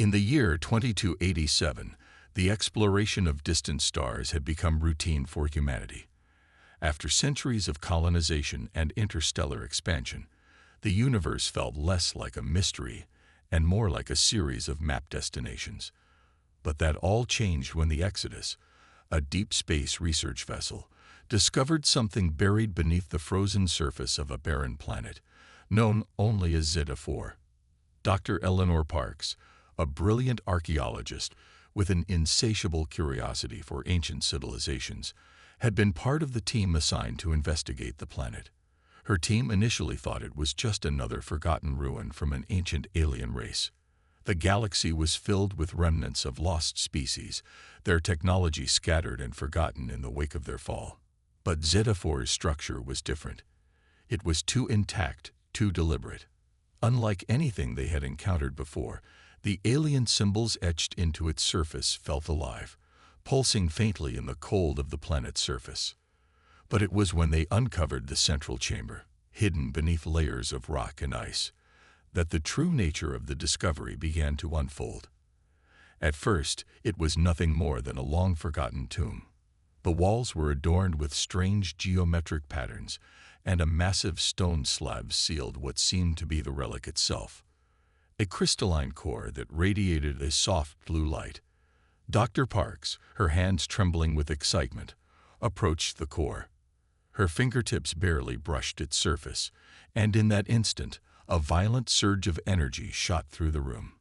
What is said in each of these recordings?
In the year 2287, the exploration of distant stars had become routine for humanity. After centuries of colonization and interstellar expansion, the universe felt less like a mystery and more like a series of map destinations. But that all changed when the Exodus, a deep space research vessel, discovered something buried beneath the frozen surface of a barren planet, known only as Zeta 4. Dr. Eleanor Parks, a brilliant archaeologist with an insatiable curiosity for ancient civilizations, had been part of the team assigned to investigate the planet. Her team initially thought it was just another forgotten ruin from an ancient alien race. The galaxy was filled with remnants of lost species, their technology scattered and forgotten in the wake of their fall. But Zeta 4's structure was different. It was too intact, too deliberate. Unlike anything they had encountered before, the alien symbols etched into its surface felt alive, pulsing faintly in the cold of the planet's surface. But it was when they uncovered the central chamber, hidden beneath layers of rock and ice, that the true nature of the discovery began to unfold. At first, it was nothing more than a long-forgotten tomb. The walls were adorned with strange geometric patterns, and a massive stone slab sealed what seemed to be the relic itself, a crystalline core that radiated a soft blue light. Dr. Parks, her hands trembling with excitement, approached the core. Her fingertips barely brushed its surface, and in that instant, a violent surge of energy shot through the room.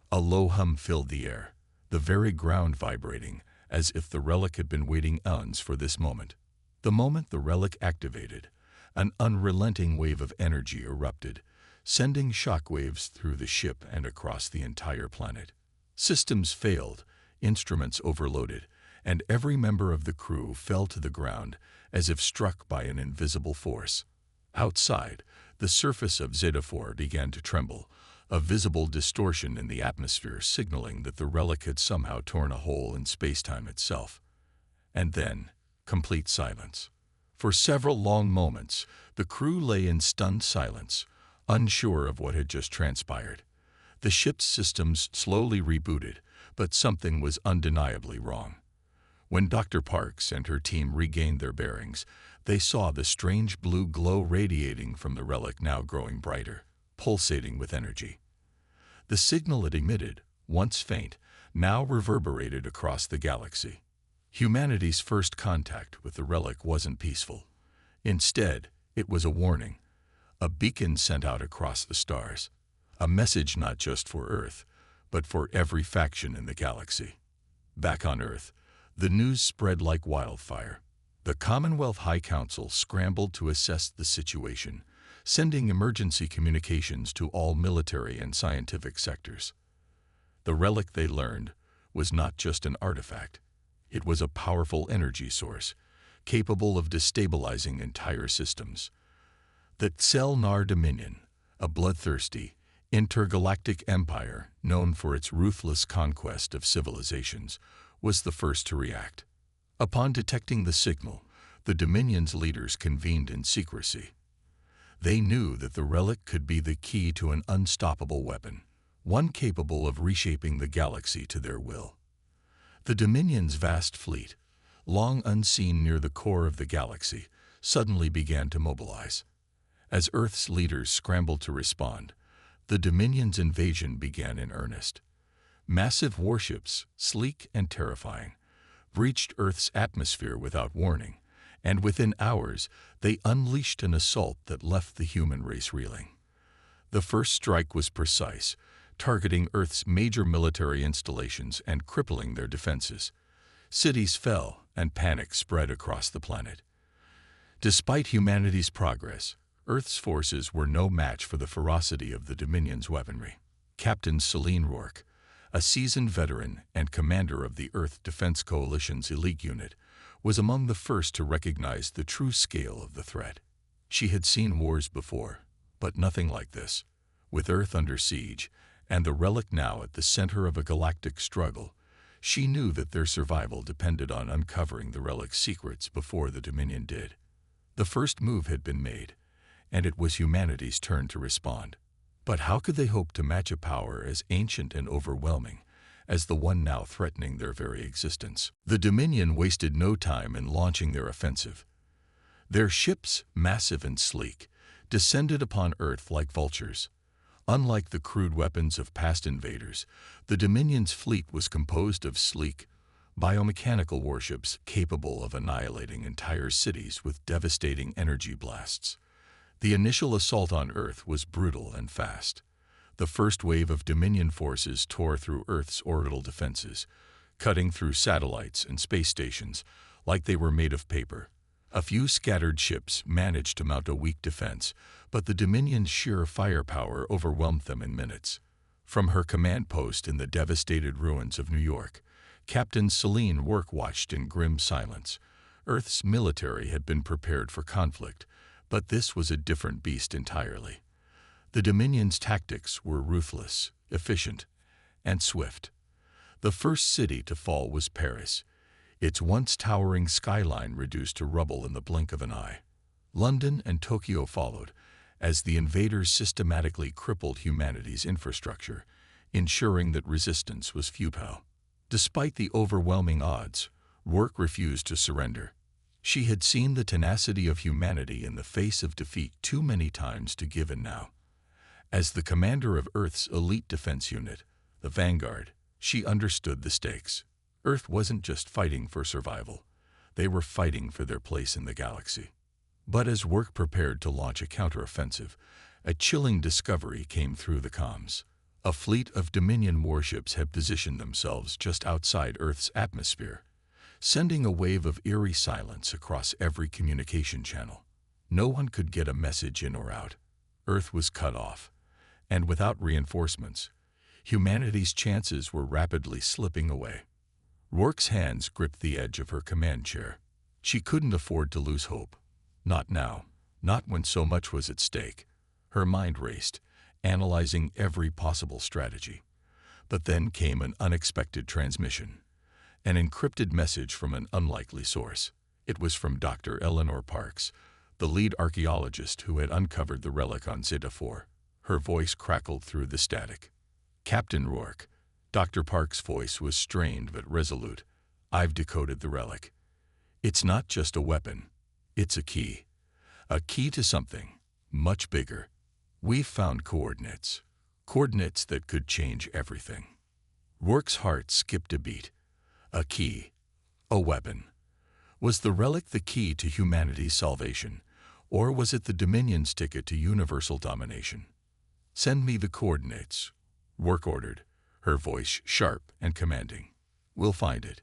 A low hum filled the air, the very ground vibrating, as if the relic had been waiting eons for this moment. The moment the relic activated, an unrelenting wave of energy erupted, sending shockwaves through the ship and across the entire planet. Systems failed, instruments overloaded, and every member of the crew fell to the ground as if struck by an invisible force. Outside, the surface of Zeta 4 began to tremble, a visible distortion in the atmosphere signaling that the relic had somehow torn a hole in space-time itself. And then, complete silence. For several long moments, the crew lay in stunned silence, unsure of what had just transpired. The ship's systems slowly rebooted, but something was undeniably wrong. When Dr. Parks and her team regained their bearings, they saw the strange blue glow radiating from the relic now growing brighter, pulsating with energy. The signal it emitted, once faint, now reverberated across the galaxy. Humanity's first contact with the relic wasn't peaceful. Instead, it was a warning, a beacon sent out across the stars, a message not just for Earth, but for every faction in the galaxy. Back on Earth, the news spread like wildfire. The Commonwealth High Council scrambled to assess the situation, sending emergency communications to all military and scientific sectors. The relic, they learned, was not just an artifact. It was a powerful energy source, capable of destabilizing entire systems. The Xelnar Dominion, a bloodthirsty, intergalactic empire known for its ruthless conquest of civilizations, was the first to react. Upon detecting the signal, the Dominion's leaders convened in secrecy. They knew that the relic could be the key to an unstoppable weapon, one capable of reshaping the galaxy to their will. The Dominion's vast fleet, long unseen near the core of the galaxy, suddenly began to mobilize. As Earth's leaders scrambled to respond, the Dominion's invasion began in earnest. Massive warships, sleek and terrifying, breached Earth's atmosphere without warning, and within hours they unleashed an assault that left the human race reeling. The first strike was precise, targeting Earth's major military installations and crippling their defenses. Cities fell, and panic spread across the planet. Despite humanity's progress, Earth's forces were no match for the ferocity of the Dominion's weaponry. Captain Celine Rourke, a seasoned veteran and commander of the Earth Defense Coalition's elite unit, was among the first to recognize the true scale of the threat. She had seen wars before, but nothing like this. With Earth under siege, and the relic now at the center of a galactic struggle, she knew that their survival depended on uncovering the relic's secrets before the Dominion did. The first move had been made, and it was humanity's turn to respond. But how could they hope to match a power as ancient and overwhelming as the one now threatening their very existence? The Dominion wasted no time in launching their offensive. Their ships, massive and sleek, descended upon Earth like vultures. Unlike the crude weapons of past invaders, the Dominion's fleet was composed of sleek, biomechanical warships capable of annihilating entire cities with devastating energy blasts. The initial assault on Earth was brutal and fast. The first wave of Dominion forces tore through Earth's orbital defenses, cutting through satellites and space stations like they were made of paper. A few scattered ships managed to mount a weak defense, but the Dominion's sheer firepower overwhelmed them in minutes. From her command post in the devastated ruins of New York, Captain Celine Work watched in grim silence. Earth's military had been prepared for conflict, but this was a different beast entirely. The Dominion's tactics were ruthless, efficient, and swift. The first city to fall was Paris, its once towering skyline reduced to rubble in the blink of an eye. London and Tokyo followed, as the invaders systematically crippled humanity's infrastructure, ensuring that resistance was futile. Despite the overwhelming odds, Work refused to surrender. She had seen the tenacity of humanity in the face of defeat too many times to give in now. As the commander of Earth's elite defense unit, the Vanguard, she understood the stakes. Earth wasn't just fighting for survival. They were fighting for their place in the galaxy. But as Work prepared to launch a counteroffensive, a chilling discovery came through the comms. A fleet of Dominion warships had positioned themselves just outside Earth's atmosphere, sending a wave of eerie silence across every communication channel. No one could get a message in or out. Earth was cut off, and without reinforcements, humanity's chances were rapidly slipping away. Work's hands gripped the edge of her command chair. She couldn't afford to lose hope. Not now, not when so much was at stake. Her mind raced, analyzing every possible strategy. But then came an unexpected transmission. An encrypted message from an unlikely source. It was from Dr. Eleanor Parks, the lead archaeologist who had uncovered the relic on Zeta 4. Her voice crackled through the static. "Captain Rourke." Dr. Parks' voice was strained but resolute. "I've decoded the relic. It's not just a weapon. It's a key. A key to something much bigger. We've found coordinates. Coordinates that could change everything." Rourke's heart skipped a beat. A key. A weapon. Was the relic the key to humanity's salvation, or was it the Dominion's ticket to universal domination? "Send me the coordinates," Rourke ordered, her voice sharp and commanding. "We'll find it.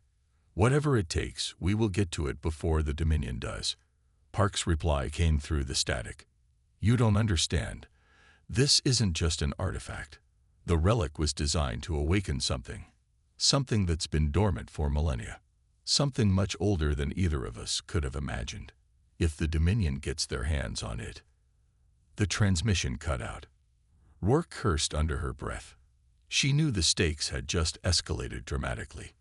Whatever it takes, we will get to it before the Dominion does." Park's reply came through the static. "You don't understand. This isn't just an artifact. The relic was designed to awaken something. Something that's been dormant for millennia. Something much older than either of us could have imagined. If the Dominion gets their hands on it." The transmission cut out. Rourke cursed under her breath. She knew the stakes had just escalated dramatically.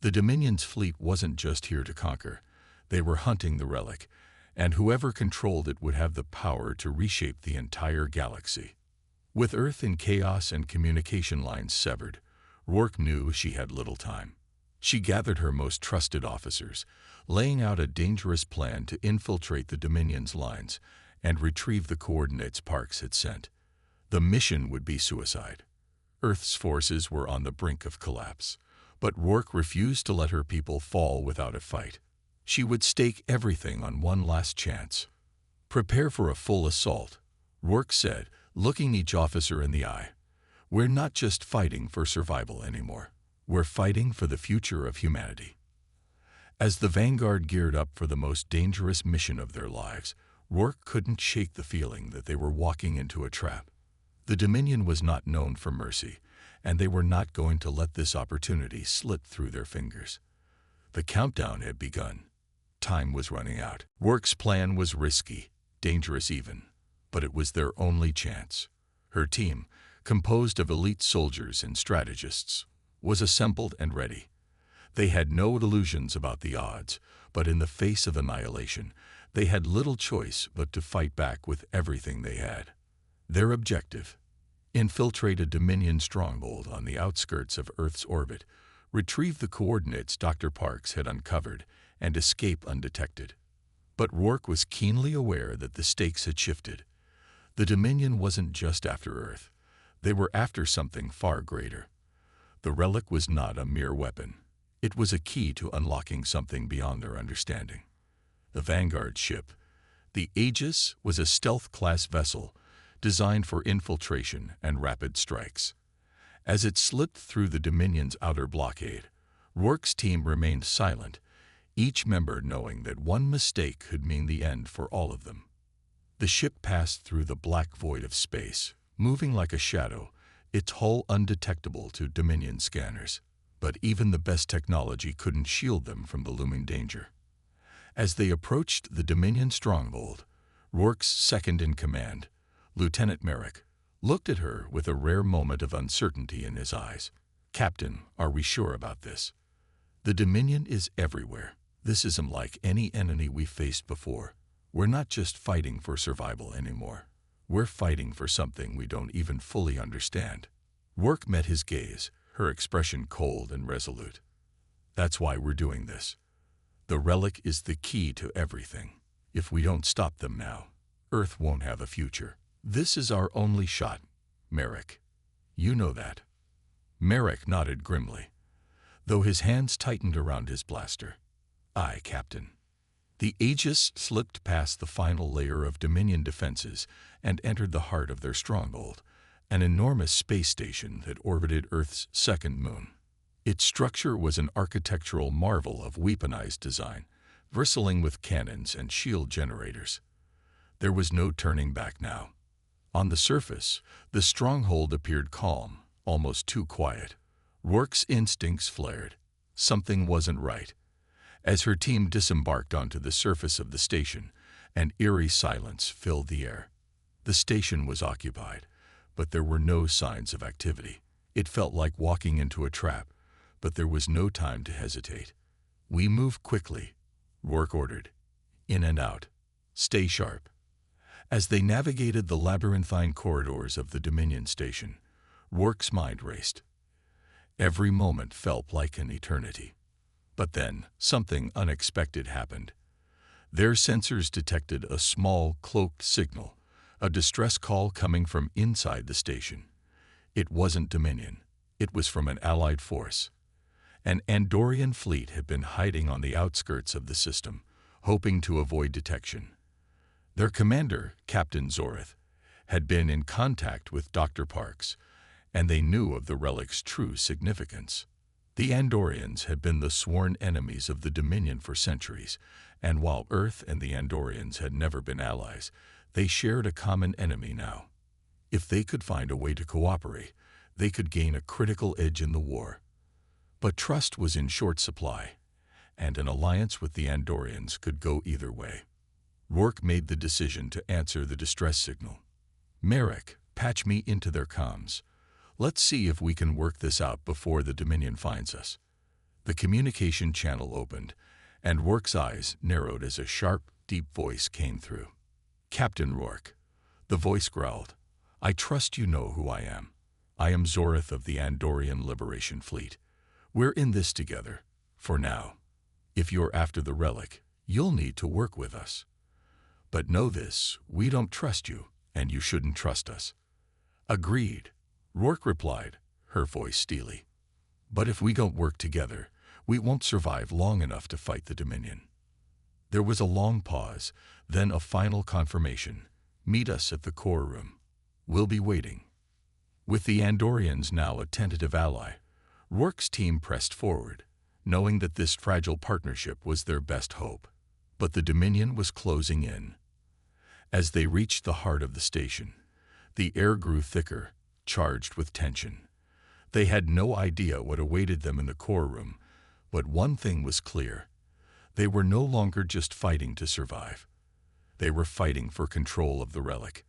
The Dominion's fleet wasn't just here to conquer. They were hunting the relic, and whoever controlled it would have the power to reshape the entire galaxy. With Earth in chaos and communication lines severed, Rourke knew she had little time. She gathered her most trusted officers, laying out a dangerous plan to infiltrate the Dominion's lines and retrieve the coordinates Parks had sent. The mission would be suicide. Earth's forces were on the brink of collapse, but Rourke refused to let her people fall without a fight. She would stake everything on one last chance. "Prepare for a full assault," Rourke said, looking each officer in the eye. "We're not just fighting for survival anymore. We're fighting for the future of humanity." As the Vanguard geared up for the most dangerous mission of their lives, Rourke couldn't shake the feeling that they were walking into a trap. The Dominion was not known for mercy, and they were not going to let this opportunity slip through their fingers. The countdown had begun. Time was running out. Rourke's plan was risky, dangerous even, but it was their only chance. Her team, composed of elite soldiers and strategists, was assembled and ready. They had no illusions about the odds, but in the face of annihilation, they had little choice but to fight back with everything they had. Their objective: infiltrate a Dominion stronghold on the outskirts of Earth's orbit, retrieve the coordinates Dr. Parks had uncovered, and escape undetected. But Rourke was keenly aware that the stakes had shifted. The Dominion wasn't just after Earth. They were after something far greater. The Relic was not a mere weapon. It was a key to unlocking something beyond their understanding. The Vanguard ship, the Aegis, was a stealth-class vessel designed for infiltration and rapid strikes. As it slipped through the Dominion's outer blockade, Rourke's team remained silent, each member knowing that one mistake could mean the end for all of them. The ship passed through the black void of space, moving like a shadow, its hull undetectable to Dominion scanners. But even the best technology couldn't shield them from the looming danger. As they approached the Dominion stronghold, Rourke's second-in-command, Lieutenant Merrick, looked at her with a rare moment of uncertainty in his eyes. "Captain, are we sure about this? The Dominion is everywhere. This isn't like any enemy we've faced before. We're not just fighting for survival anymore. We're fighting for something we don't even fully understand." Rourke met his gaze, her expression cold and resolute. "That's why we're doing this. The Relic is the key to everything. If we don't stop them now, Earth won't have a future. This is our only shot, Merrick. You know that." Merrick nodded grimly, though his hands tightened around his blaster. "Aye, Captain." The Aegis slipped past the final layer of Dominion defenses and entered the heart of their stronghold, an enormous space station that orbited Earth's second moon. Its structure was an architectural marvel of weaponized design, bristling with cannons and shield generators. There was no turning back now. On the surface, the stronghold appeared calm, almost too quiet. Rourke's instincts flared. Something wasn't right. As her team disembarked onto the surface of the station, an eerie silence filled the air. The station was occupied, but there were no signs of activity. It felt like walking into a trap, but there was no time to hesitate. "We move quickly," Rourke ordered. "In and out. Stay sharp." As they navigated the labyrinthine corridors of the Dominion station, Rourke's mind raced. Every moment felt like an eternity. But then, something unexpected happened. Their sensors detected a small, cloaked signal, a distress call coming from inside the station. It wasn't Dominion. It was from an allied force. An Andorian fleet had been hiding on the outskirts of the system, hoping to avoid detection. Their commander, Captain Zorith, had been in contact with Dr. Parks, and they knew of the Relic's true significance. The Andorians had been the sworn enemies of the Dominion for centuries, and while Earth and the Andorians had never been allies, they shared a common enemy now. If they could find a way to cooperate, they could gain a critical edge in the war. But trust was in short supply, and an alliance with the Andorians could go either way. Rourke made the decision to answer the distress signal. "Merrick, patch me into their comms. Let's see if we can work this out before the Dominion finds us." The communication channel opened, and Rourke's eyes narrowed as a sharp, deep voice came through. "Captain Rourke," the voice growled, "I trust you know who I am. I am Zorith of the Andorian Liberation Fleet. We're in this together, for now. If you're after the Relic, you'll need to work with us. But know this, we don't trust you, and you shouldn't trust us." "Agreed," Rourke replied, her voice steely. "But if we don't work together, we won't survive long enough to fight the Dominion." There was a long pause, then a final confirmation. "Meet us at the core room. We'll be waiting." With the Andorians now a tentative ally, Rourke's team pressed forward, knowing that this fragile partnership was their best hope. But the Dominion was closing in. As they reached the heart of the station, the air grew thicker, charged with tension. They had no idea what awaited them in the core room, but one thing was clear. They were no longer just fighting to survive. They were fighting for control of the Relic,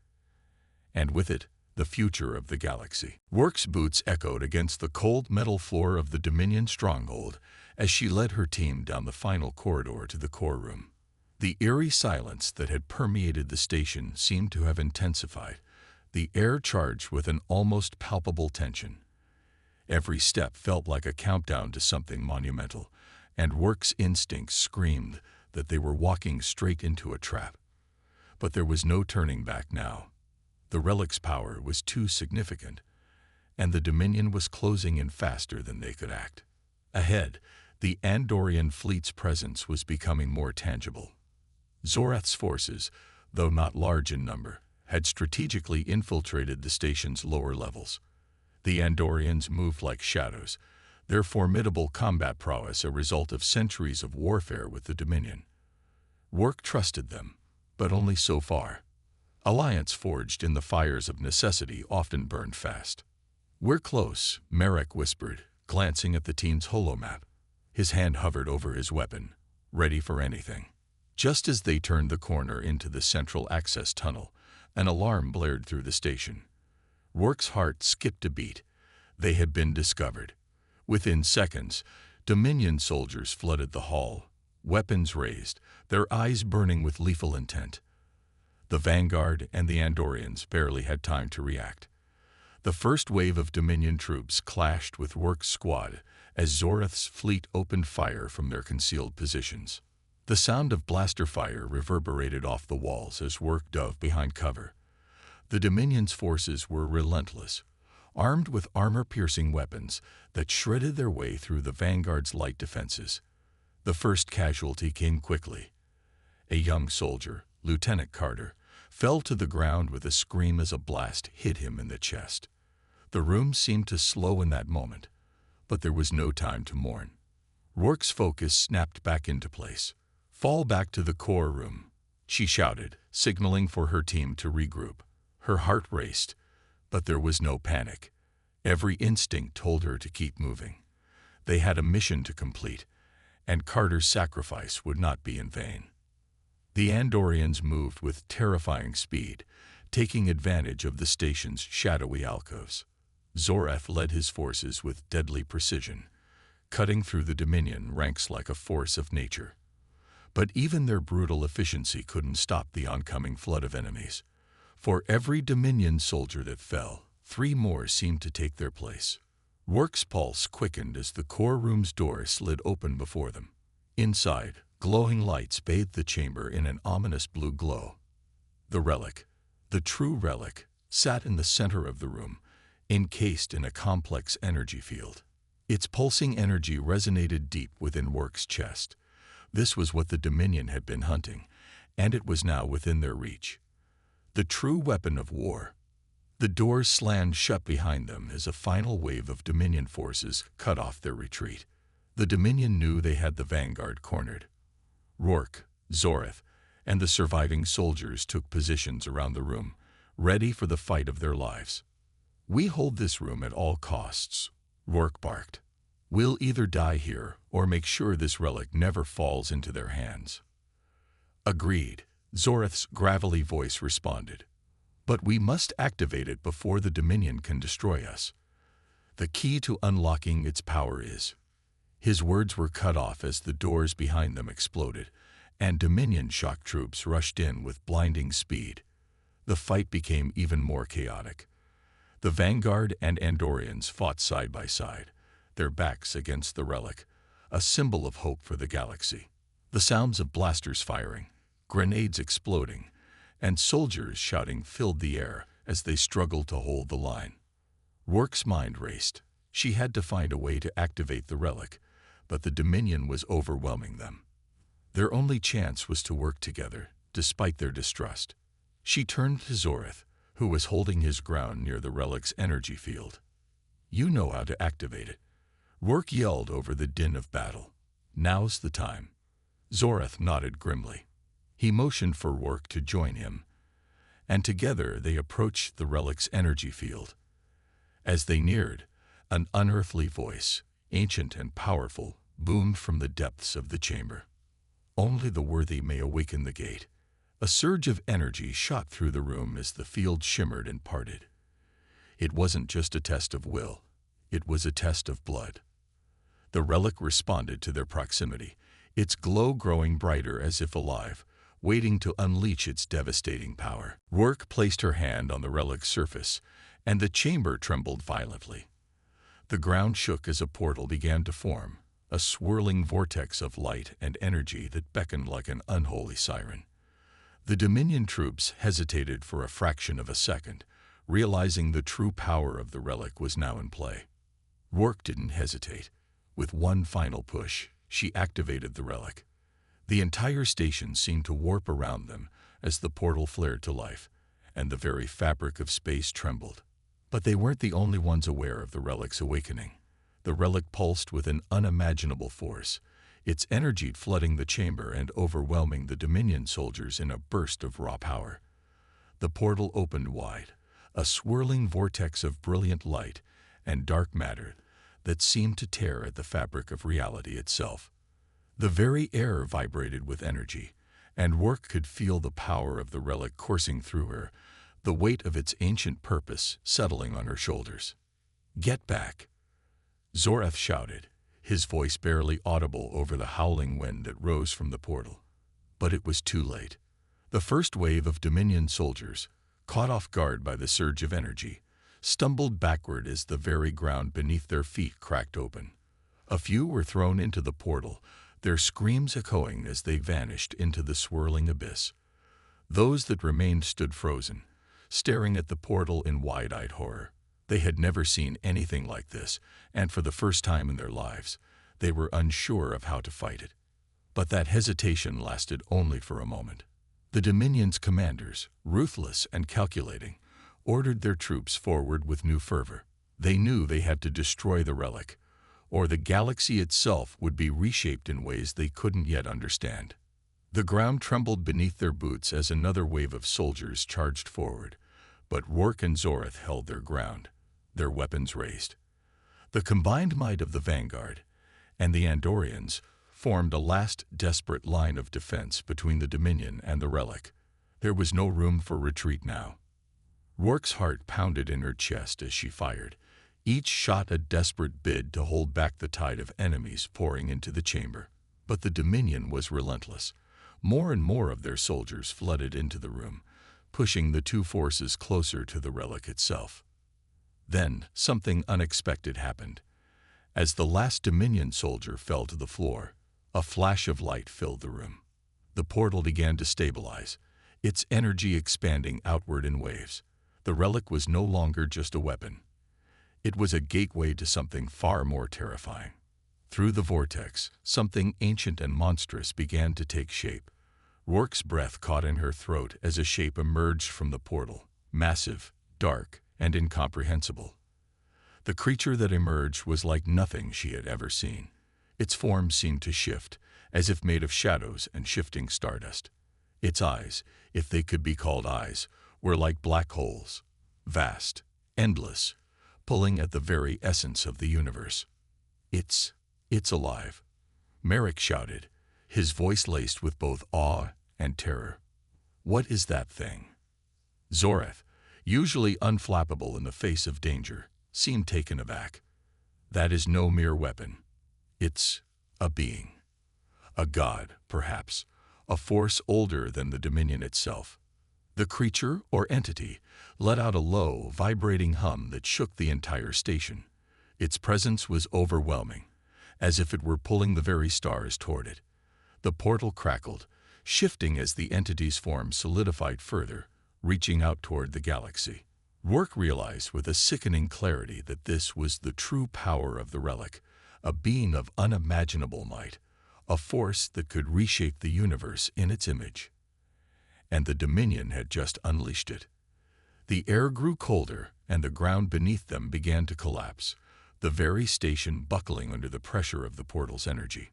and with it, the future of the galaxy. Rourke's boots echoed against the cold metal floor of the Dominion stronghold as she led her team down the final corridor to the core room. The eerie silence that had permeated the station seemed to have intensified, the air charged with an almost palpable tension. Every step felt like a countdown to something monumental, and Work's instincts screamed that they were walking straight into a trap. But there was no turning back now. The Relic's power was too significant, and the Dominion was closing in faster than they could act. Ahead, the Andorian fleet's presence was becoming more tangible. Zorath's forces, though not large in number, had strategically infiltrated the station's lower levels. The Andorians moved like shadows, their formidable combat prowess a result of centuries of warfare with the Dominion. Work trusted them, but only so far. Alliance forged in the fires of necessity often burned fast. "We're close," Merrick whispered, glancing at the team's holomap. His hand hovered over his weapon, ready for anything. Just as they turned the corner into the central access tunnel, an alarm blared through the station. Work's heart skipped a beat. They had been discovered. Within seconds, Dominion soldiers flooded the hall, weapons raised, their eyes burning with lethal intent. The Vanguard and the Andorians barely had time to react. The first wave of Dominion troops clashed with Work's squad as Zorath's fleet opened fire from their concealed positions. The sound of blaster fire reverberated off the walls as Work dove behind cover. The Dominion's forces were relentless, armed with armor-piercing weapons that shredded their way through the Vanguard's light defenses. The first casualty came quickly. A young soldier, Lieutenant Carter, fell to the ground with a scream as a blast hit him in the chest. The room seemed to slow in that moment, but there was no time to mourn. Rourke's focus snapped back into place. "Fall back to the core room," she shouted, signaling for her team to regroup. Her heart raced, but there was no panic. Every instinct told her to keep moving. They had a mission to complete, and Carter's sacrifice would not be in vain. The Andorians moved with terrifying speed, taking advantage of the station's shadowy alcoves. Zorath led his forces with deadly precision, cutting through the Dominion ranks like a force of nature. But even their brutal efficiency couldn't stop the oncoming flood of enemies. For every Dominion soldier that fell, 3 more seemed to take their place. Work's pulse quickened as the core room's door slid open before them. Inside, glowing lights bathed the chamber in an ominous blue glow. The Relic, the true Relic, sat in the center of the room, encased in a complex energy field. Its pulsing energy resonated deep within Work's chest. This was what the Dominion had been hunting, and it was now within their reach. The true weapon of war. The doors slammed shut behind them as a final wave of Dominion forces cut off their retreat. The Dominion knew they had the Vanguard cornered. Rourke, Zorath, and the surviving soldiers took positions around the room, ready for the fight of their lives. "We hold this room at all costs," Rourke barked. "We'll either die here or make sure this relic never falls into their hands." "Agreed," Zorath's gravelly voice responded. "But we must activate it before the Dominion can destroy us. The key to unlocking its power is—" His words were cut off as the doors behind them exploded, and Dominion shock troops rushed in with blinding speed. The fight became even more chaotic. The Vanguard and Andorians fought side by side, their backs against the Relic, a symbol of hope for the galaxy. The sounds of blasters firing, grenades exploding, and soldiers shouting filled the air as they struggled to hold the line. Rourke's mind raced. She had to find a way to activate the Relic, but the Dominion was overwhelming them. Their only chance was to work together, despite their distrust. She turned to Zorath, who was holding his ground near the Relic's energy field. "You know how to activate it." Rourke yelled over the din of battle. "Now's the time." Zorath nodded grimly. He motioned for Rourke to join him, and together they approached the Relic's energy field. As they neared, an unearthly voice, ancient and powerful, boomed from the depths of the chamber. "Only the worthy may awaken the gate." A surge of energy shot through the room as the field shimmered and parted. It wasn't just a test of will, it was a test of blood. The Relic responded to their proximity, its glow growing brighter as if alive, waiting to unleash its devastating power. Rourke placed her hand on the relic's surface, and the chamber trembled violently. The ground shook as a portal began to form, a swirling vortex of light and energy that beckoned like an unholy siren. The Dominion troops hesitated for a fraction of a second, realizing the true power of the relic was now in play. Rourke didn't hesitate. With one final push, she activated the relic. The entire station seemed to warp around them as the portal flared to life, and the very fabric of space trembled. But they weren't the only ones aware of the relic's awakening. The relic pulsed with an unimaginable force, its energy flooding the chamber and overwhelming the Dominion soldiers in a burst of raw power. The portal opened wide, a swirling vortex of brilliant light and dark matter that seemed to tear at the fabric of reality itself. The very air vibrated with energy, and Rourke could feel the power of the relic coursing through her, the weight of its ancient purpose settling on her shoulders. "Get back!" Zorath shouted, his voice barely audible over the howling wind that rose from the portal. But it was too late. The first wave of Dominion soldiers, caught off guard by the surge of energy, stumbled backward as the very ground beneath their feet cracked open. A few were thrown into the portal, their screams echoing as they vanished into the swirling abyss. Those that remained stood frozen, staring at the portal in wide-eyed horror. They had never seen anything like this, and for the first time in their lives, they were unsure of how to fight it. But that hesitation lasted only for a moment. The Dominion's commanders, ruthless and calculating, ordered their troops forward with new fervor. They knew they had to destroy the relic, or the galaxy itself would be reshaped in ways they couldn't yet understand. The ground trembled beneath their boots as another wave of soldiers charged forward, but Rourke and Zorath held their ground, their weapons raised. The combined might of the vanguard and the Andorians formed a last desperate line of defense between the Dominion and the relic. There was no room for retreat now. Rourke's heart pounded in her chest as she fired, each shot a desperate bid to hold back the tide of enemies pouring into the chamber. But the Dominion was relentless. More and more of their soldiers flooded into the room, pushing the two forces closer to the relic itself. Then something unexpected happened. As the last Dominion soldier fell to the floor, a flash of light filled the room. The portal began to stabilize, its energy expanding outward in waves. The relic was no longer just a weapon. It was a gateway to something far more terrifying. Through the vortex, something ancient and monstrous began to take shape. Rourke's breath caught in her throat as a shape emerged from the portal, massive, dark, and incomprehensible. The creature that emerged was like nothing she had ever seen. Its form seemed to shift, as if made of shadows and shifting stardust. Its eyes, if they could be called eyes, were like black holes, vast, endless, pulling at the very essence of the universe. It's alive," Merrick shouted, his voice laced with both awe and terror. "What is that thing?" Zorath, usually unflappable in the face of danger, seemed taken aback. "That is no mere weapon. It's a being. A god, perhaps, a force older than the Dominion itself." The creature, or entity, let out a low, vibrating hum that shook the entire station. Its presence was overwhelming, as if it were pulling the very stars toward it. The portal crackled, shifting as the entity's form solidified further, reaching out toward the galaxy. Rourke realized with a sickening clarity that this was the true power of the relic, a being of unimaginable might, a force that could reshape the universe in its image. And the Dominion had just unleashed it. The air grew colder, and the ground beneath them began to collapse, the very station buckling under the pressure of the portal's energy.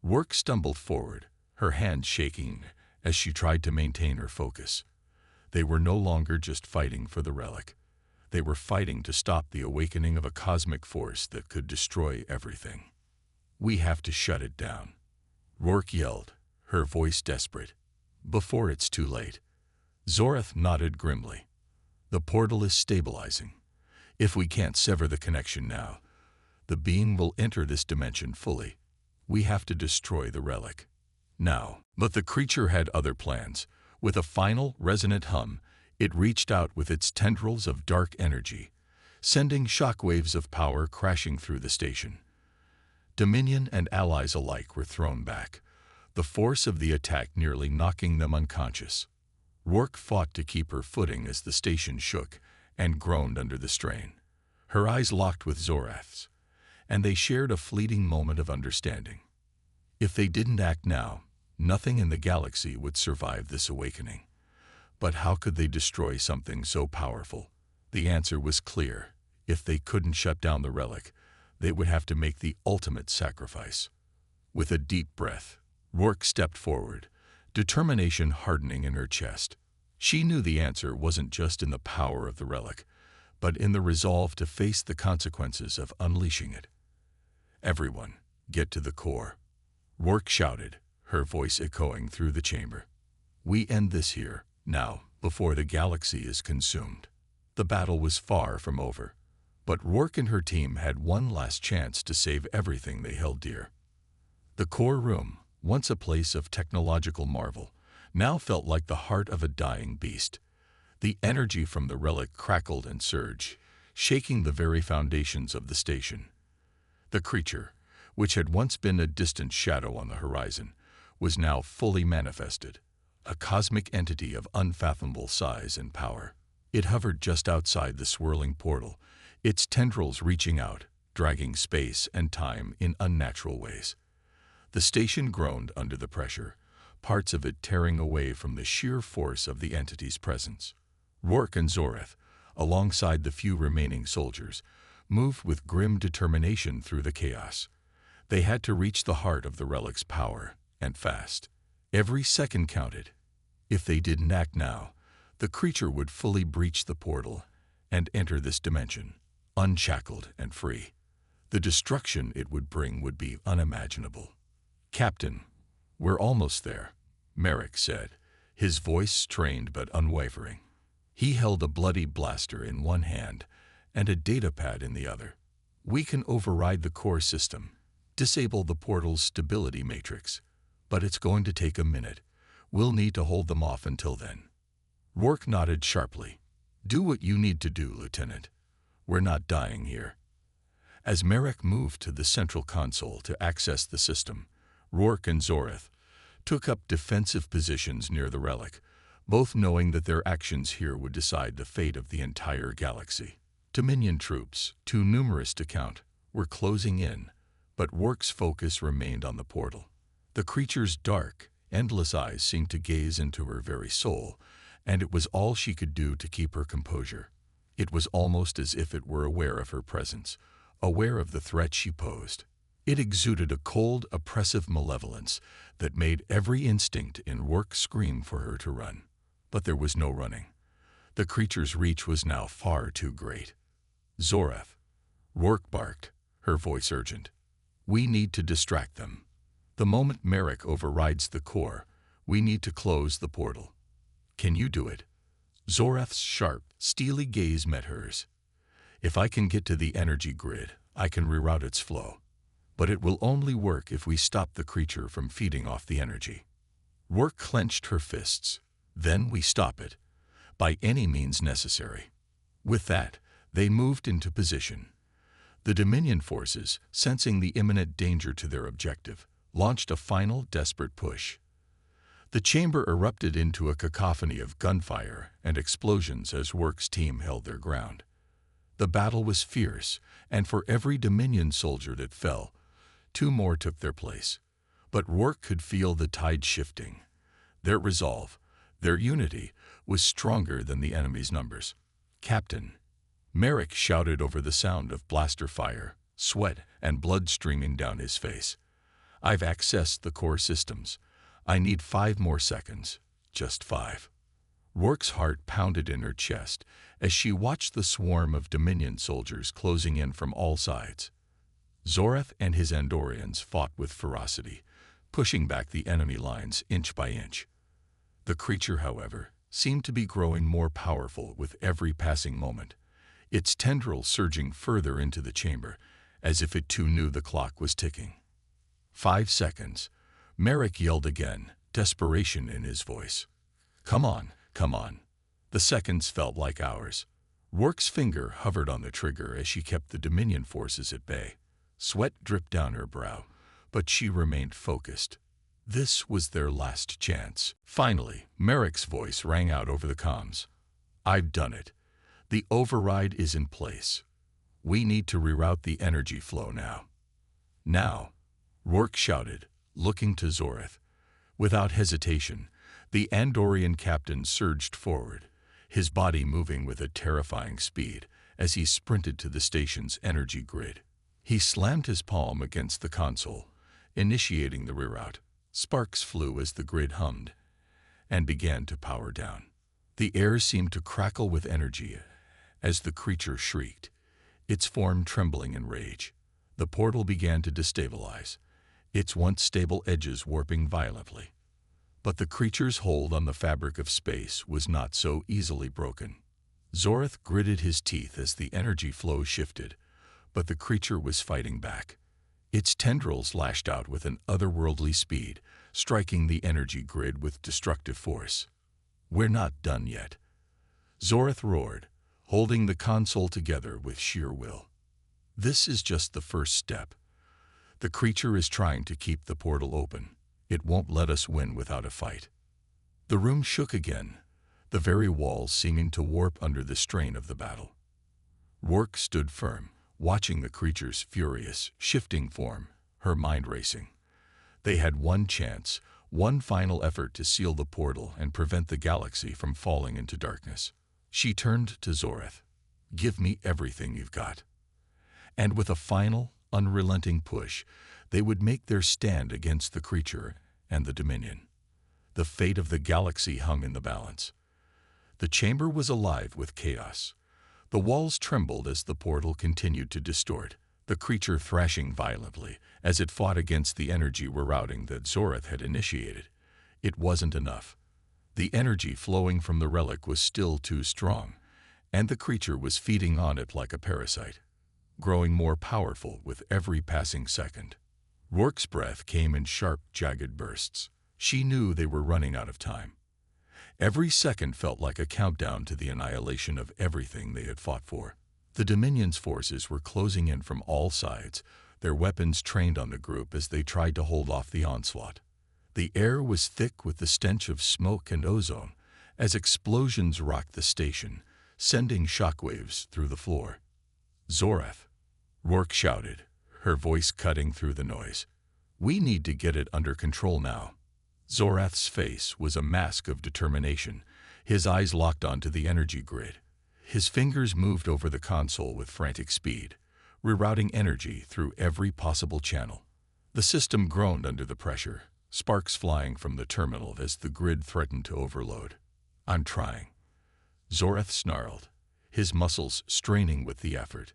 Rourke stumbled forward, her hands shaking as she tried to maintain her focus. They were no longer just fighting for the relic. They were fighting to stop the awakening of a cosmic force that could destroy everything. "We have to shut it down," Rourke yelled, her voice desperate. "Before it's too late." Zorath nodded grimly. "The portal is stabilizing. If we can't sever the connection now, the being will enter this dimension fully. We have to destroy the relic." now. But the creature had other plans. With a final, resonant hum, it reached out with its tendrils of dark energy, sending shockwaves of power crashing through the station. Dominion and allies alike were thrown back, the force of the attack nearly knocking them unconscious. Rourke fought to keep her footing as the station shook and groaned under the strain. Her eyes locked with Zorath's, and they shared a fleeting moment of understanding. If they didn't act now, nothing in the galaxy would survive this awakening. But how could they destroy something so powerful? The answer was clear. If they couldn't shut down the relic, they would have to make the ultimate sacrifice. With a deep breath, Rourke stepped forward, determination hardening in her chest. She knew the answer wasn't just in the power of the relic, but in the resolve to face the consequences of unleashing it. "Everyone, get to the core," Rourke shouted, her voice echoing through the chamber. "We end this here, now, before the galaxy is consumed." The battle was far from over, but Rourke and her team had one last chance to save everything they held dear. The core room, once a place of technological marvel, now felt like the heart of a dying beast. The energy from the relic crackled and surged, shaking the very foundations of the station. The creature, which had once been a distant shadow on the horizon, was now fully manifested, a cosmic entity of unfathomable size and power. It hovered just outside the swirling portal, its tendrils reaching out, dragging space and time in unnatural ways. The station groaned under the pressure, parts of it tearing away from the sheer force of the entity's presence. Rourke and Zorath, alongside the few remaining soldiers, moved with grim determination through the chaos. They had to reach the heart of the relic's power, and fast. Every second counted. If they didn't act now, the creature would fully breach the portal and enter this dimension, unshackled and free. The destruction it would bring would be unimaginable. "Captain, we're almost there," Merrick said, his voice strained but unwavering. He held a bloody blaster in one hand and a datapad in the other. "We can override the core system, disable the portal's stability matrix, but it's going to take a minute. We'll need to hold them off until then." Rourke nodded sharply. "Do what you need to do, Lieutenant. We're not dying here." As Merrick moved to the central console to access the system, Rourke and Zorath took up defensive positions near the relic, both knowing that their actions here would decide the fate of the entire galaxy. Dominion troops, too numerous to count, were closing in, but Rourke's focus remained on the portal. The creature's dark, endless eyes seemed to gaze into her very soul, and it was all she could do to keep her composure. It was almost as if it were aware of her presence, aware of the threat she posed. It exuded a cold, oppressive malevolence that made every instinct in Rourke scream for her to run. But there was no running. The creature's reach was now far too great. "Zorath," Rourke barked, her voice urgent. "We need to distract them. The moment Merrick overrides the core, we need to close the portal. Can you do it?" Zorath's sharp, steely gaze met hers. "If I can get to the energy grid, I can reroute its flow. But it will only work if we stop the creature from feeding off the energy." Rourke clenched her fists. "Then we stop it, by any means necessary." With that, they moved into position. The Dominion forces, sensing the imminent danger to their objective, launched a final desperate push. The chamber erupted into a cacophony of gunfire and explosions as Rourke's team held their ground. The battle was fierce, and for every Dominion soldier that fell, 2 more took their place. But Rourke could feel the tide shifting. Their resolve, their unity, was stronger than the enemy's numbers. "Captain," Merrick shouted over the sound of blaster fire, sweat and blood streaming down his face. "I've accessed the core systems. I need 5 more seconds. Just 5. Rourke's heart pounded in her chest as she watched the swarm of Dominion soldiers closing in from all sides. Zorath and his Andorians fought with ferocity, pushing back the enemy lines inch by inch. The creature, however, seemed to be growing more powerful with every passing moment, its tendrils surging further into the chamber, as if it too knew the clock was ticking. 5 seconds. Merrick yelled again, desperation in his voice. Come on, come on. The seconds felt like hours. Rourke's finger hovered on the trigger as she kept the Dominion forces at bay. Sweat dripped down her brow, but she remained focused. This was their last chance. Finally, Merrick's voice rang out over the comms. I've done it. The override is in place. We need to reroute the energy flow now. Now, Rourke shouted, looking to Zoreth. Without hesitation, the Andorian captain surged forward, his body moving with a terrifying speed as he sprinted to the station's energy grid. He slammed his palm against the console, initiating the reroute. Sparks flew as the grid hummed and began to power down. The air seemed to crackle with energy as the creature shrieked, its form trembling in rage. The portal began to destabilize, its once stable edges warping violently. But the creature's hold on the fabric of space was not so easily broken. Zoreth gritted his teeth as the energy flow shifted, but the creature was fighting back. Its tendrils lashed out with an otherworldly speed, striking the energy grid with destructive force. We're not done yet. Zoreth roared, holding the console together with sheer will. This is just the first step. The creature is trying to keep the portal open. It won't let us win without a fight. The room shook again, the very walls seeming to warp under the strain of the battle. Rourke stood firm, watching the creature's furious, shifting form, her mind racing. They had one chance, one final effort to seal the portal and prevent the galaxy from falling into darkness. She turned to Zoreth. Give me everything you've got. And with a final, unrelenting push, they would make their stand against the creature and the Dominion. The fate of the galaxy hung in the balance. The chamber was alive with chaos. The walls trembled as the portal continued to distort, the creature thrashing violently as it fought against the energy rerouting that Zoreth had initiated. It wasn't enough. The energy flowing from the relic was still too strong, and the creature was feeding on it like a parasite, growing more powerful with every passing second. Rourke's breath came in sharp, jagged bursts. She knew they were running out of time. Every second felt like a countdown to the annihilation of everything they had fought for. The Dominion's forces were closing in from all sides, their weapons trained on the group as they tried to hold off the onslaught. The air was thick with the stench of smoke and ozone as explosions rocked the station, sending shockwaves through the floor. Zoreth, Rourke shouted, her voice cutting through the noise. We need to get it under control now. Zoreth's face was a mask of determination, his eyes locked onto the energy grid. His fingers moved over the console with frantic speed, rerouting energy through every possible channel. The system groaned under the pressure, sparks flying from the terminal as the grid threatened to overload. I'm trying. Zoreth snarled, his muscles straining with the effort.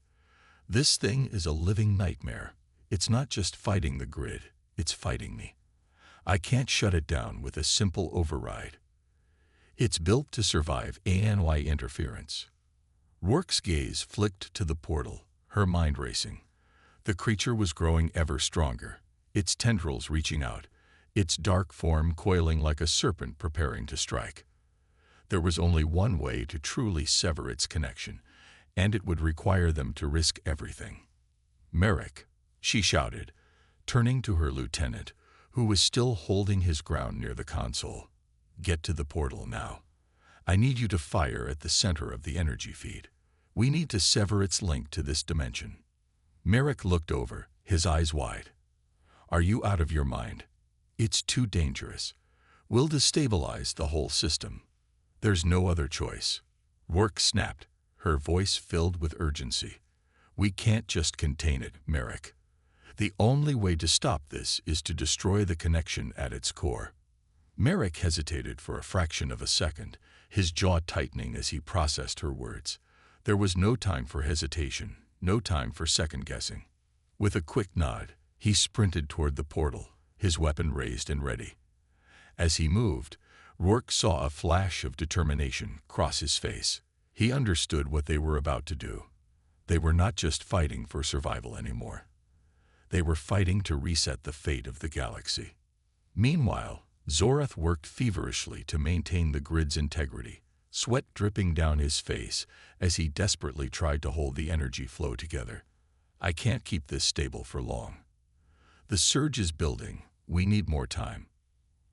This thing is a living nightmare. It's not just fighting the grid, it's fighting me. I can't shut it down with a simple override. It's built to survive ANY interference. Rourke's gaze flicked to the portal, her mind racing. The creature was growing ever stronger, its tendrils reaching out, its dark form coiling like a serpent preparing to strike. There was only one way to truly sever its connection, and it would require them to risk everything. Merrick, she shouted, turning to her lieutenant, who was still holding his ground near the console. Get to the portal now. I need you to fire at the center of the energy feed. We need to sever its link to this dimension. Merrick looked over, his eyes wide. Are you out of your mind? It's too dangerous. We'll destabilize the whole system. There's no other choice. Rourke snapped, her voice filled with urgency. We can't just contain it, Merrick. The only way to stop this is to destroy the connection at its core. Merrick hesitated for a fraction of a second, his jaw tightening as he processed her words. There was no time for hesitation, no time for second-guessing. With a quick nod, he sprinted toward the portal, his weapon raised and ready. As he moved, Rourke saw a flash of determination cross his face. He understood what they were about to do. They were not just fighting for survival anymore. They were fighting to reset the fate of the galaxy. Meanwhile, Zorath worked feverishly to maintain the grid's integrity, sweat dripping down his face as he desperately tried to hold the energy flow together. I can't keep this stable for long. The surge is building. We need more time.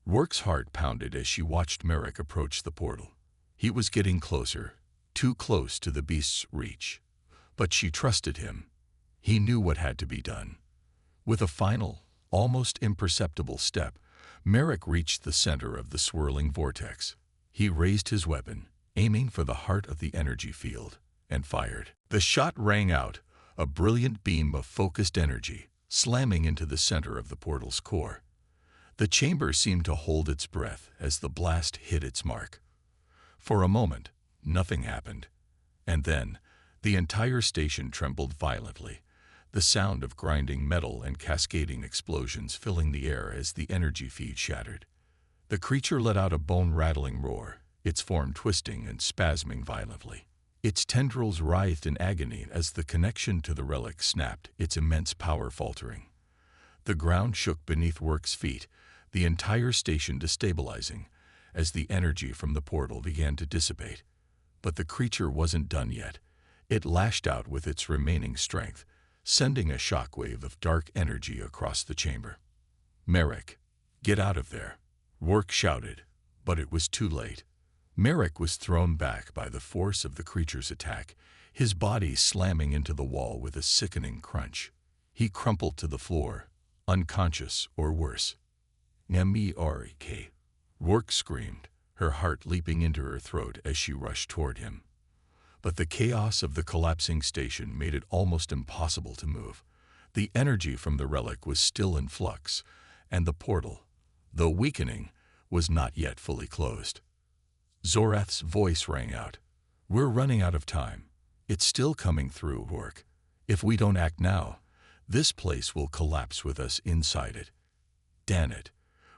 Rourke's heart pounded as she watched Merrick approach the portal. He was getting closer, too close to the beast's reach. But she trusted him. He knew what had to be done. With a final, almost imperceptible step, Merrick reached the center of the swirling vortex. He raised his weapon, aiming for the heart of the energy field, and fired. The shot rang out, a brilliant beam of focused energy, slamming into the center of the portal's core. The chamber seemed to hold its breath as the blast hit its mark. For a moment, nothing happened. And then, the entire station trembled violently, the sound of grinding metal and cascading explosions filling the air as the energy feed shattered. The creature let out a bone-rattling roar, its form twisting and spasming violently. Its tendrils writhed in agony as the connection to the relic snapped, its immense power faltering. The ground shook beneath Rourke's feet, the entire station destabilizing, as the energy from the portal began to dissipate. But the creature wasn't done yet. It lashed out with its remaining strength, sending a shockwave of dark energy across the chamber. "Merrick, get out of there," Rourke shouted, but it was too late. Merrick was thrown back by the force of the creature's attack, his body slamming into the wall with a sickening crunch. He crumpled to the floor, unconscious or worse. "Merrick," Rourke screamed, her heart leaping into her throat as she rushed toward him. But the chaos of the collapsing station made it almost impossible to move. The energy from the relic was still in flux, and the portal, though weakening, was not yet fully closed. Zorath's voice rang out. "We're running out of time. It's still coming through, Rourke. If we don't act now, this place will collapse with us inside it." "Damn it,"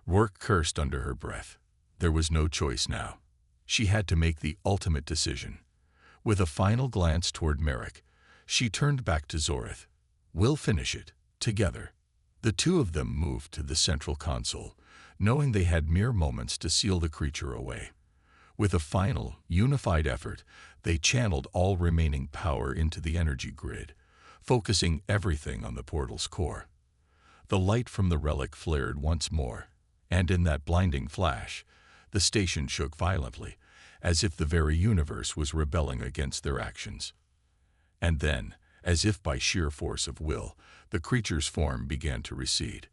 Rourke cursed under her breath. There was no choice now. She had to make the ultimate decision. With a final glance toward Merrick, she turned back to Zorath. "We'll finish it, together." The two of them moved to the central console, knowing they had mere moments to seal the creature away. With a final, unified effort, they channeled all remaining power into the energy grid, focusing everything on the portal's core. The light from the relic flared once more, and in that blinding flash, the station shook violently, as if the very universe was rebelling against their actions. And then, as if by sheer force of will, the creature's form began to recede.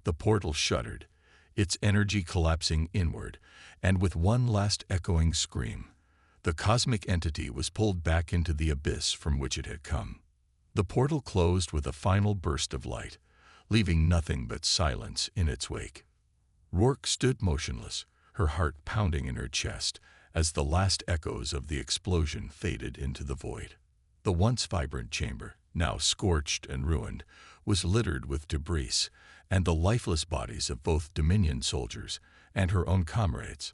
The portal shuddered, its energy collapsing inward, and with one last echoing scream, the cosmic entity was pulled back into the abyss from which it had come. The portal closed with a final burst of light, leaving nothing but silence in its wake. Rourke stood motionless, her heart pounding in her chest, as the last echoes of the explosion faded into the void. The once vibrant chamber, now scorched and ruined, was littered with debris and the lifeless bodies of both Dominion soldiers and her own comrades.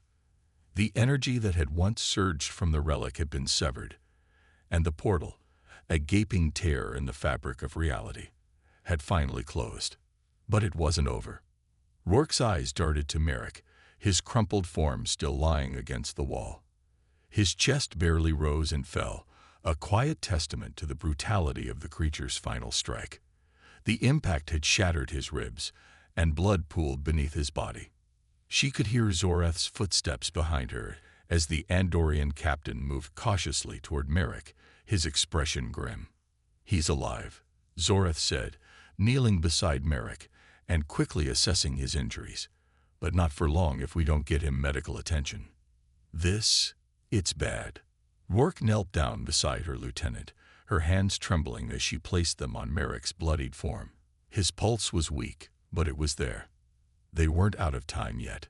The energy that had once surged from the relic had been severed, and the portal, a gaping tear in the fabric of reality, had finally closed. But it wasn't over. Rourke's eyes darted to Merrick, his crumpled form still lying against the wall. His chest barely rose and fell, a quiet testament to the brutality of the creature's final strike. The impact had shattered his ribs, and blood pooled beneath his body. She could hear Zorath's footsteps behind her as the Andorian captain moved cautiously toward Merrick, his expression grim. "He's alive," Zorath said, kneeling beside Merrick and quickly assessing his injuries. "But not for long if we don't get him medical attention. It's bad." Rourke knelt down beside her lieutenant, her hands trembling as she placed them on Merrick's bloodied form. His pulse was weak, but it was there. They weren't out of time yet.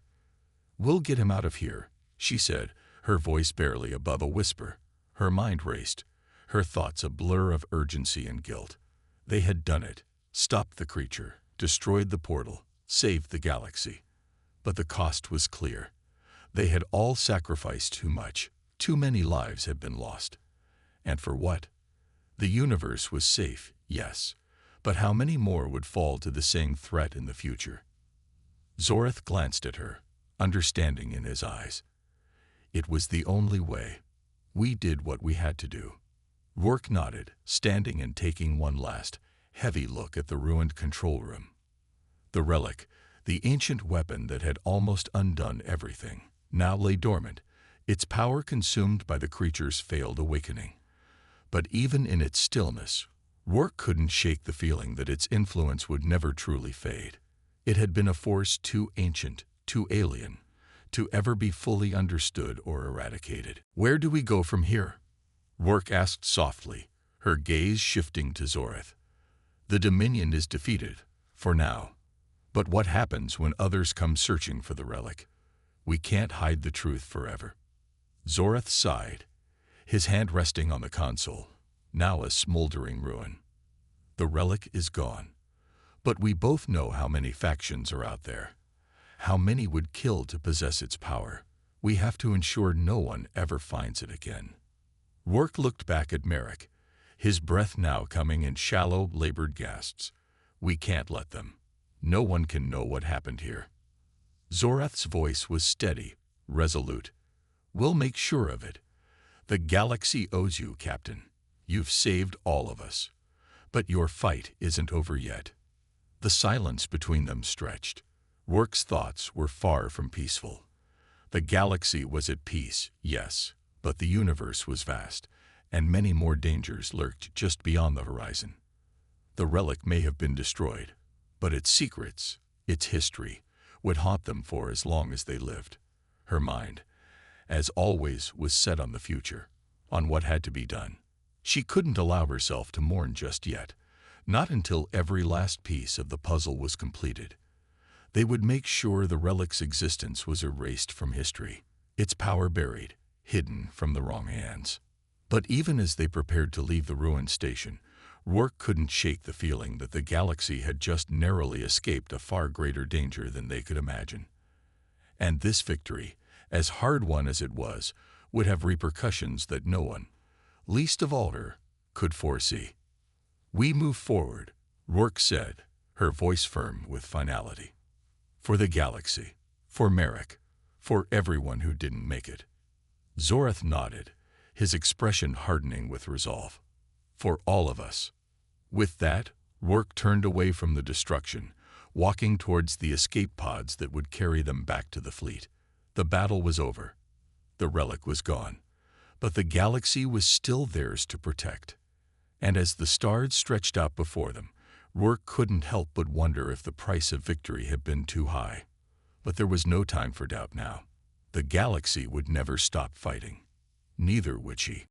"We'll get him out of here," she said, her voice barely above a whisper. Her mind raced, her thoughts a blur of urgency and guilt. They had done it, stopped the creature, destroyed the portal, saved the galaxy. But the cost was clear. They had all sacrificed too much. Too many lives had been lost. And for what? The universe was safe, yes, but how many more would fall to the same threat in the future? Zorath glanced at her, understanding in his eyes. It was the only way. We did what we had to do. Rourke nodded, standing and taking one last, heavy look at the ruined control room. The relic, the ancient weapon that had almost undone everything, now lay dormant, its power consumed by the creature's failed awakening. But even in its stillness, Rourke couldn't shake the feeling that its influence would never truly fade. It had been a force too ancient, too alien, to ever be fully understood or eradicated. "Where do we go from here?" Rourke asked softly, her gaze shifting to Zorath. "The Dominion is defeated, for now. But what happens when others come searching for the relic? We can't hide the truth forever." Zorath sighed, his hand resting on the console, now a smoldering ruin. "The relic is gone. But we both know how many factions are out there. How many would kill to possess its power. We have to ensure no one ever finds it again." Rourke looked back at Merrick, his breath now coming in shallow, labored gasps. "We can't let them. No one can know what happened here." Zorath's voice was steady, resolute. "We'll make sure of it. The galaxy owes you, Captain. You've saved all of us. But your fight isn't over yet." The silence between them stretched. Rourke's thoughts were far from peaceful. The galaxy was at peace, yes, but the universe was vast, and many more dangers lurked just beyond the horizon. The relic may have been destroyed, but its secrets, its history, would haunt them for as long as they lived. Her mind, as always, was set on the future, on what had to be done. She couldn't allow herself to mourn just yet, not until every last piece of the puzzle was completed. They would make sure the relic's existence was erased from history, its power buried, hidden from the wrong hands. But even as they prepared to leave the ruined station, Rourke couldn't shake the feeling that the galaxy had just narrowly escaped a far greater danger than they could imagine. And this victory, as hard-won as it was, would have repercussions that no one, least of all her, could foresee. "We move forward," Rourke said, her voice firm with finality. "For the galaxy, for Merrick, for everyone who didn't make it." Zorath nodded, his expression hardening with resolve. "For all of us." With that, Rourke turned away from the destruction, walking towards the escape pods that would carry them back to the fleet. The battle was over. The relic was gone. But the galaxy was still theirs to protect. And as the stars stretched out before them, Rourke couldn't help but wonder if the price of victory had been too high. But there was no time for doubt now. The galaxy would never stop fighting. Neither would she.